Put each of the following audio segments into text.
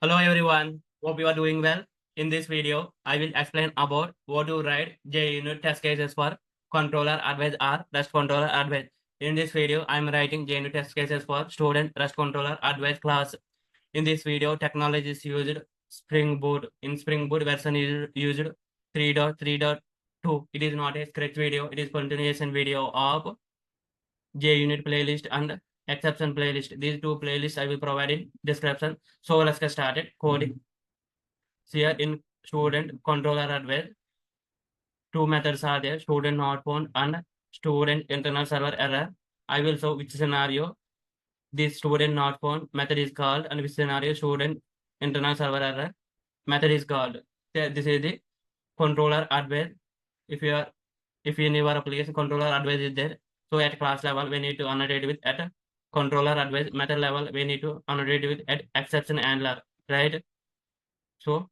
Hello everyone, hope you are doing well. In this video, I will explain about how to write JUnit test cases for controller advice or REST controller advice. In this video, I am writing JUnit test cases for student REST controller advice class. In this video, technology is used Spring Boot. In Spring Boot version is used 3.3.2. It is not a script video, it is continuation video of JUnit playlist and exception playlist. These two playlists I will provide in description. So let's get started coding. Here in student controller advice, two methods are there: student not found and student internal server error. I will show which scenario this student not found method is called and which scenario student internal server error method is called. This is the controller advice. If in your application controller advice is there, so at class level we need to annotate with at controller advice. Method level we need to annotate with at exception handler, right? So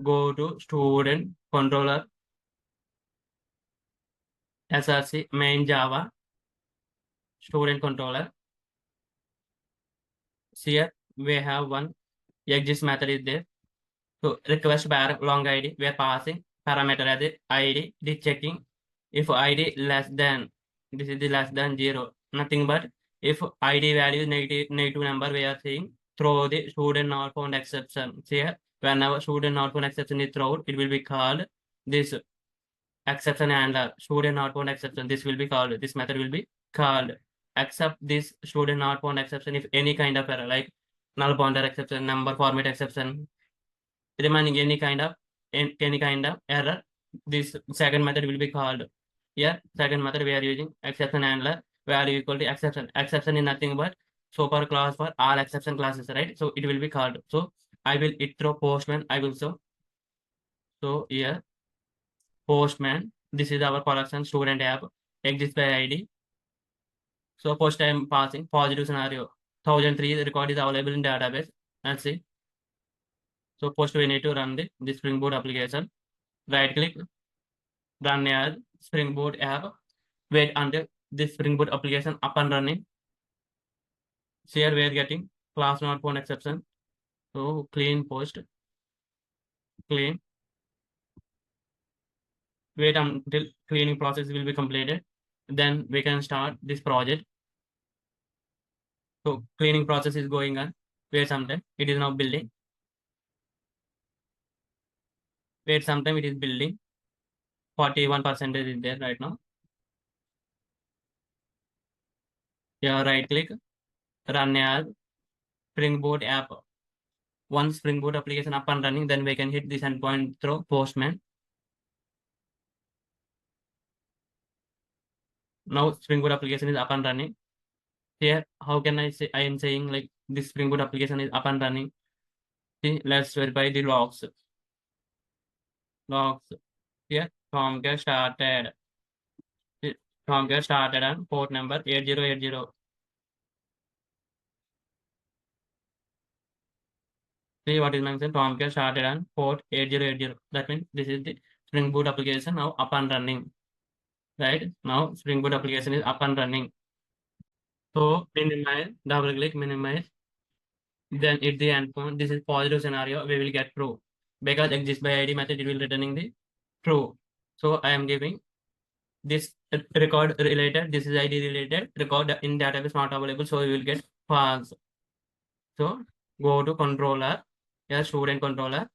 go to student controller src main java student controller. Here we have one exist method is there. So request bar long id, we are passing parameter as the id. This checking if id less than, this is the less than 0, nothing but if id value is negative number, we are saying throw the student not found exception. Here whenever student not found exception is thrown, it will be called this exception handler. Student not found exception, this will be called, this method will be called. Except this student not found exception if any kind of error like null pointer exception, number format exception, remaining any kind of error, this second method will be called. Here second method we are using exception handler, value equal to exception. Exception is nothing but super class for all exception classes, right? So it will be called. So I will it through postman. I will show. So here postman, this is our collection student app exists by id. So post I am passing positive scenario 1003 record is available in database. Let's see. So post we need to run the Spring Boot application. Right click, run as Spring Boot app. Wait until this Spring Boot application up and running. Here we are getting class not found exception. So clean post, clean. Wait until cleaning process will be completed. Then we can start this project. So cleaning process is going on. Wait some time. It is now building. Wait some time. It is building. 41% is there right now. Yeah, right click, run as Spring Boot app. Once Spring Boot application up and running, then we can hit this endpoint through Postman. Now Spring Boot application is up and running. Here, how can I say? I am saying like this Spring Boot application is up and running. See, let's verify the logs. Logs here. From get started. From get started on port number 8080. See what is mentioned. From get started on port 8080. That means this is the Spring Boot application now up and running. Right now, Spring Boot application is up and running. So minimize, double click, minimize. Then at the endpoint, this is positive scenario, we will get true. Because exist by ID method, it will returning the true. So I am giving this record related, this is ID related, record in database not available, so we will get false. So go to controller, yeah, student controller.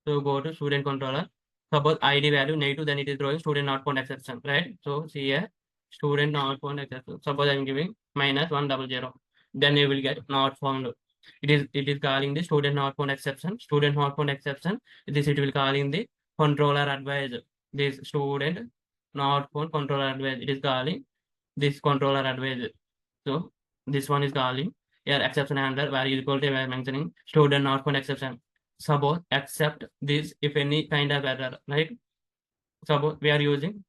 So go to student controller. Suppose ID value negative, then it is throwing student not found exception, right? So see here, student not found exception. Suppose I am giving -100, then you will get not found. It is calling the student not found exception. Student not found exception. This it will calling the controller advice. This student not found controller advice. It is calling this controller advice. So this one is calling here exception handler value equal to mentioning student not found exception. Suppose accept this if any kind of error, right? Suppose we are using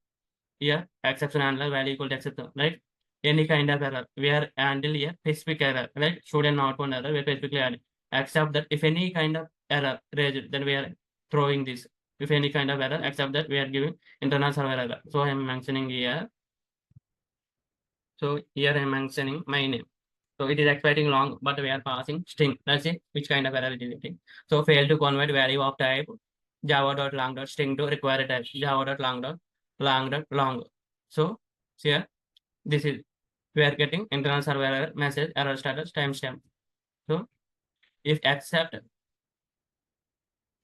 here exception handler value equal to exception, right? Any kind of error we are handle here specific error, right? Student not found error we specifically add accept that if any kind of error raised, then we are throwing this. If any kind of error, except that we are giving internal server error. So I am mentioning here. So here I am mentioning my name. So it is expecting long, but we are passing string. Let's see which kind of error it is getting. So fail to convert value of type java.long.string to required type java.long.long. So here this is we are getting internal server error message error status timestamp. So if accept,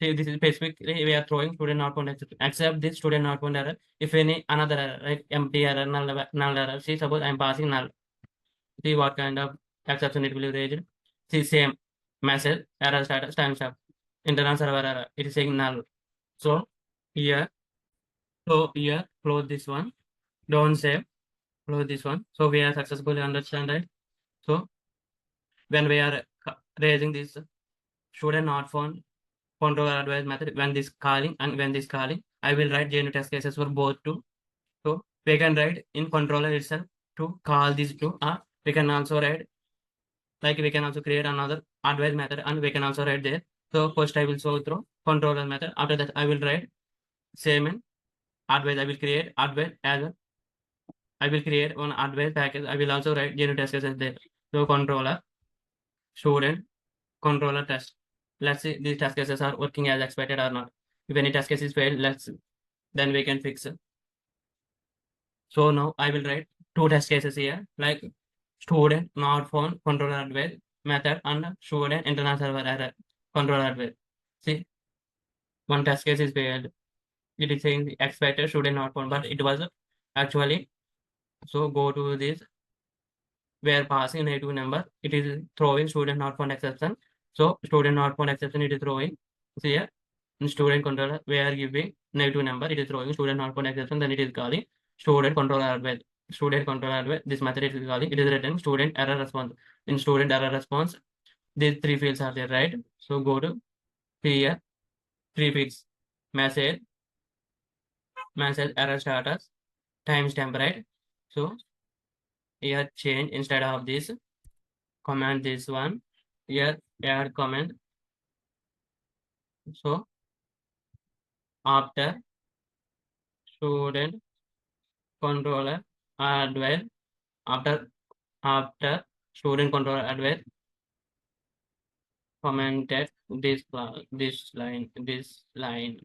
see this is specifically we are throwing student not found accept this student not found error. If any another error like empty error null error, see suppose I am passing null. See what kind of exception it will raise. See same message error status timestamp internal server error. It is saying null. So here, here close this one. Don't save. Close this one. So we are successfully understand, right? So when we are raising this student not found ControllerAdvice method, when this calling and when this calling, I will write genuine test cases for both two. So we can write in controller itself to call these two. We can also write like we can also create another advice method and we can also write there. So first I will show through controller method. After that I will write same in advice. I will create advice as a, I will create one advice package. I will also write genuine test cases there. So controller student controller test. Let's see these test cases are working as expected or not. If any test cases fail, then we can fix it. So now I will write two test cases here, like student not found ControllerAdvice method and student internal server error ControllerAdvice. See, one test case is failed. It is saying expected student not found, but it was actually. So go to this where passing negative number. It is throwing student not found exception. So student not found exception it is throwing. See here in student controller we are giving negative number. It is throwing student not found exception. Then it is calling student ControllerAdvice. Student ControllerAdvice. This method it is calling. It is written student error response. In student error response, these three fields are there, right? So go to here, three fields: message, message error status, timestamp, right? So here change instead of this comment this one. Here add comment. So after student controller advice, after student controller advice commented this line.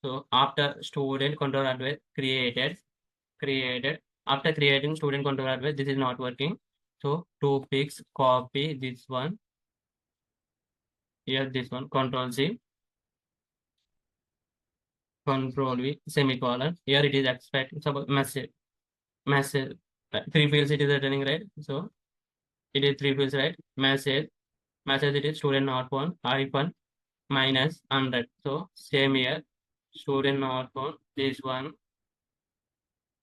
So after student ControllerAdvice created after creating student ControllerAdvice, this is not working. So to fix, copy this one here, this one, Control C, Control V, semicolon. Here it is expecting suppose message three fields it is returning, right? So it is three fields, right? Message it is student not found hyphen minus 100. So same here, student not found this one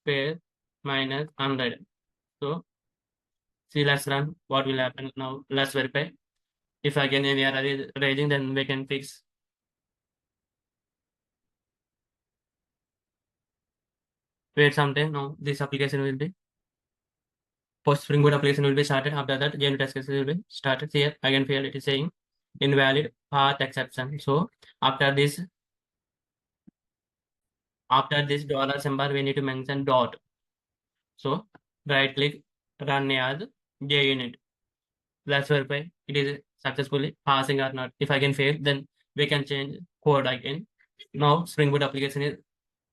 space minus 100. So see, let's run. What will happen now? Let's verify. If again any error is raising, then we can fix. Wait some time. Now this application will be post Spring Boot application will be started. After that, JUnit test cases will be started. Here again failed. It is saying invalid path exception. So after this dollar symbol, we need to mention dot. So right click, run as JUnit. Let's verify it is successfully passing or not. If I can fail, then we can change code again. Now Spring Boot application is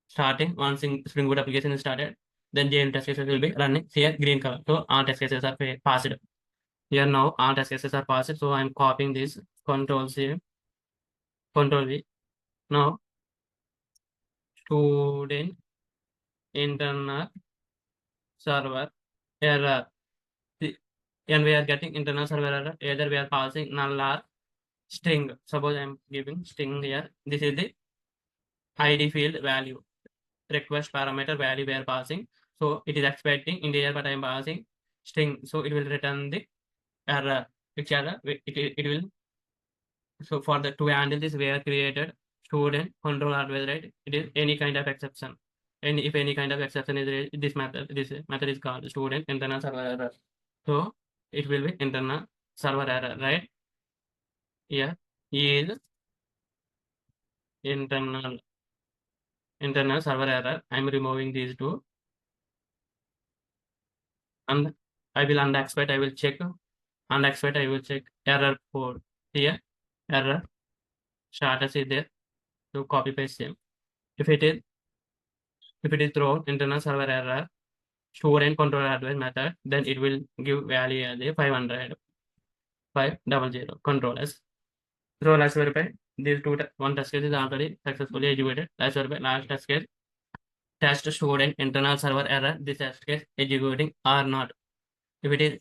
starting. Once Spring Boot application is started, then JUnit test cases will be running. Here green color. So all test cases are passed. Here now all test cases are passed. So I'm copying this Control C, Control V. Now student internal server error. And we are getting internal server error. Either we are passing null or string. Suppose I'm giving string here. This is the ID field value. Request parameter value we are passing. So it is expecting integer, but I am passing string. So it will return the error. Which error? It will. So for the to handle this, we have created student ControllerAdvice, right? It is any kind of exception. And if any kind of exception is raised, this method is called student internal server error. So it will be internal server error, right? Yeah, is internal server error. I'm removing these two and I will unexpect, I will check unexpect, I will check error code here, error status is there, to copy paste same. If it is thrown internal server error student controller advice method, then it will give value as a 500 500 controllers. So let's verify these one test case is already successfully executed. Let's verify last test case. Test student internal server error. This test case executing or not. If it is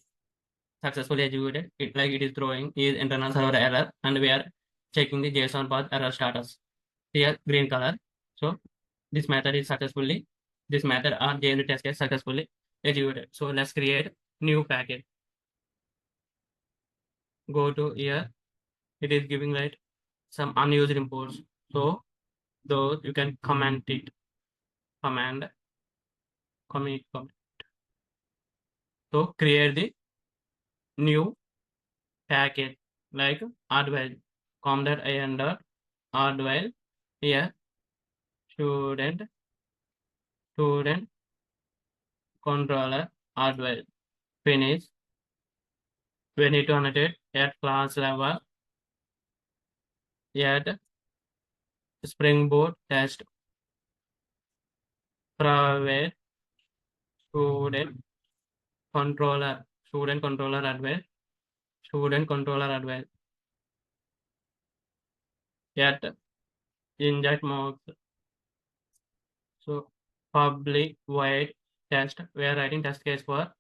successfully executed, it is throwing is internal server error, and we are checking the JSON path error status. Here green color. So this method is successfully, this method or JUnit test case successfully executed. So let's create new package. Go to here. It is giving right some unused imports. So those you can comment it. Command. So create the new package like advice com.in dot advice here student controller advice finish. We need to annotate at class level at Spring Boot test private student controller advice at inject mode. So public void test, we are writing test case for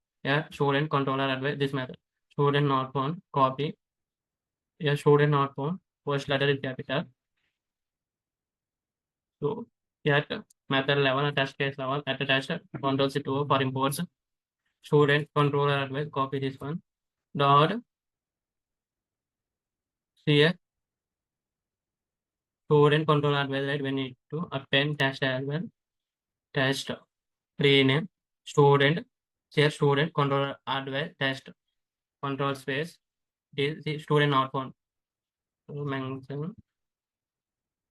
student controller advice this method. Student not found, copy. Student not found, first letter is capital. So at method level and test case level at the test Ctrl+C2 for imports. Student controller advice, copy this one. Dot here student controller advice, right? We need to append test as well. Test rename student, here student controller advice test control space is the student not found. So mention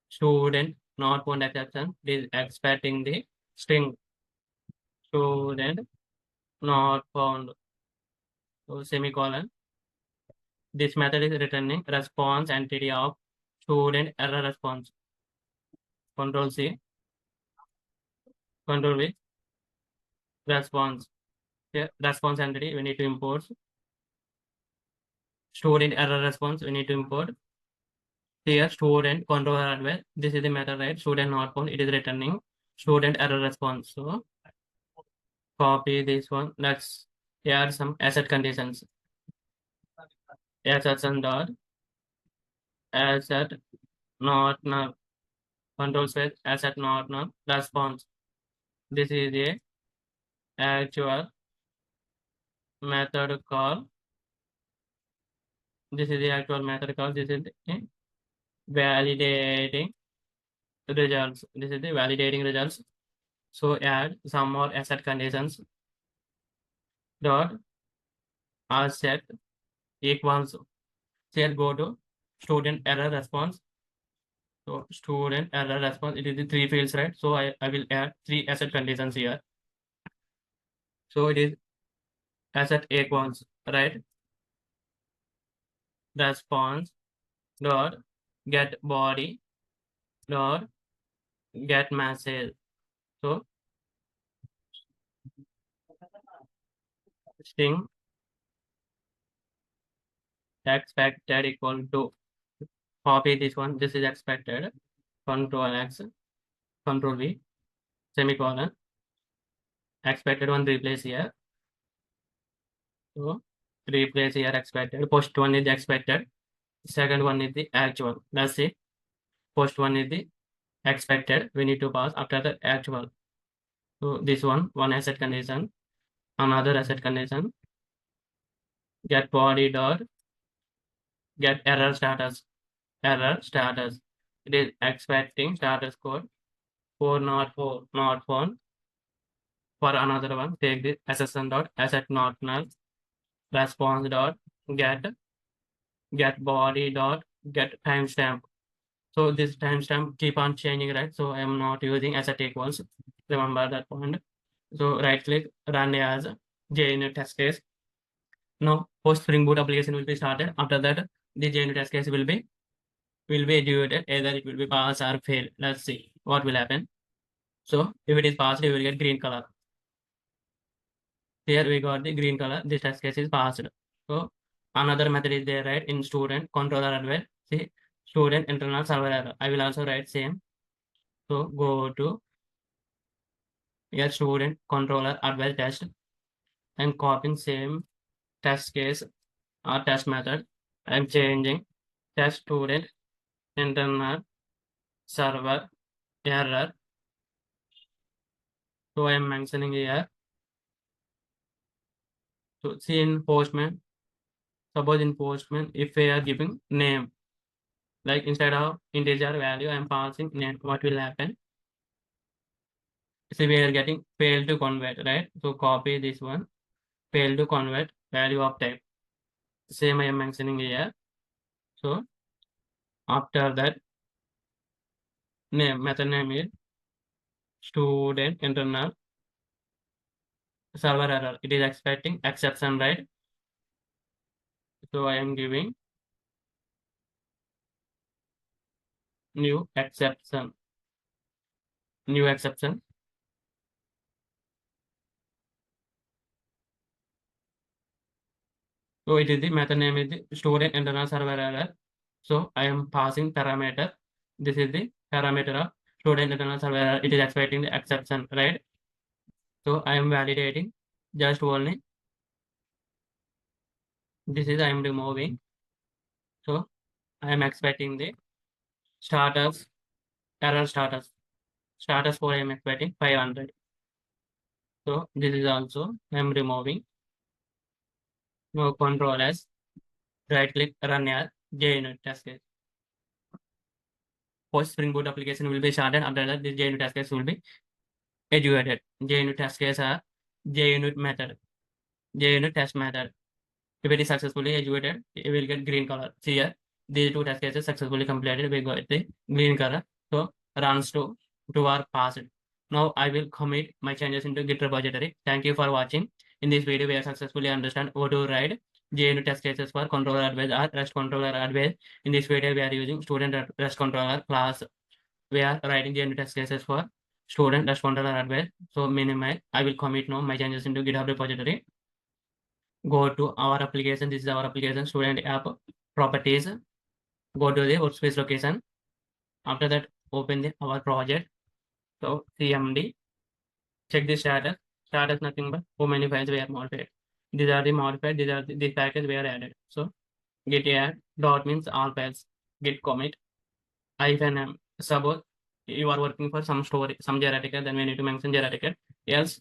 student not found exception is expecting the string student not found. So semicolon. This method is returning response entity of student error response. Control C, Control V, response. Here response entity we need to import. Student error response we need to import. Here student controller advice. This is the method, right? Student not found. It is returning student error response. So copy this one. Let's add some asset conditions. Asset dot asset not null. Control space asset not null response. This is a actual method call. This is the actual method call. This is the validating results. This is the validating results. So add some more asset conditions. Dot asset equals. Here go to student error response. So student error response, it is the 3 fields, right? So I will add 3 asset conditions here. So it is asset equals, right? Response dot get body dot get message. So string expected equal to, copy this one. This is expected. Control X, Control V, semicolon. Expected one replace here. So replace here expected. First one is the expected. Second one is the actual. That's it. First one is the expected. We need to pass after the actual. So this one asset condition, another asset condition. Get body dot get error status. Error status. It is expecting status code 404 not found. For another one, take this SSN dot asset not null response dot get body dot get timestamp. So this timestamp keep on changing, right? So I am not using asset equals. Remember that point. So right click, run as JUnit test case. Now post Spring Boot application will be started. After that, the Junit test case will be executed. Either it will be pass or fail. Let's see what will happen. So if it is passed, you will get green color. Here we got the green color. This test case is passed. So another method is there, right? In student controller advice. See, student internal server error. I will also write same. So go to your student controller advice test and copying same test case or test method. I'm changing test student internal server error. So I am mentioning here. So see in Postman, suppose in Postman, if we are giving name, like instead of integer value, I am passing name, what will happen? See, we are getting failed to convert, right? So copy this one, failed to convert value of type. Same I am mentioning here. So after that, name, method name is student internal server error. It is expecting exception, right? So I am giving new exception. So it is the method name is the student internal server error. So I am passing parameter. This is the parameter of student internal server error. It is expecting the exception, right? So I am validating just only. This is I am removing. So I am expecting the status error status. Status for I am expecting 500. So this is also I am removing. Now control as right click run as JUnit test case. Post Spring Boot application will be started. After that, this JUnit test case will be executed. JUnit test case are JUnit method, JUnit test method. If it is successfully executed, it will get green color. See here, these two test cases successfully completed. We got the green color. So runs to our passed. Now I will commit my changes into Git repository. Thank you for watching. In this video, we have successfully understand how to write JUnit test cases for ControllerAdvice or RestControllerAdvice. In this video, we are using student RestController class. We are writing JUnit test cases for student RestControllerAdvice. So minimize. I will commit now my changes into GitHub repository. Go to our application. This is our application student app properties. Go to the workspace location. After that, open our project. So CMD, check the status. Status nothing but how many files we are modified. These are the modified. These are the package we are added. So git add dot means all files. Git commit -m. Suppose you are working for some story, some Jira ticket, then we need to mention Jira ticket. Else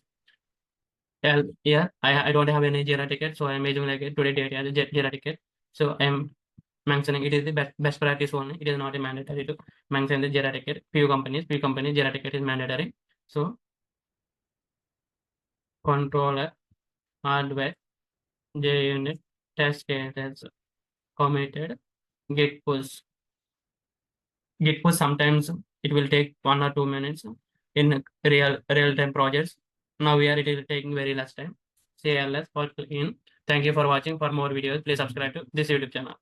yeah, I don't have any Jira ticket, so I'm using like a today date as a Jira ticket. So I'm mentioning it is the best practice only. It is not a mandatory to mention the Jira ticket. Few companies Jira ticket is mandatory. So controller hardware JUnit test cases committed git push. Git push sometimes it will take 1 or 2 minutes in real time projects. Now here it is taking very less time. CLS for in. Thank you for watching. For more videos, please subscribe to this YouTube channel.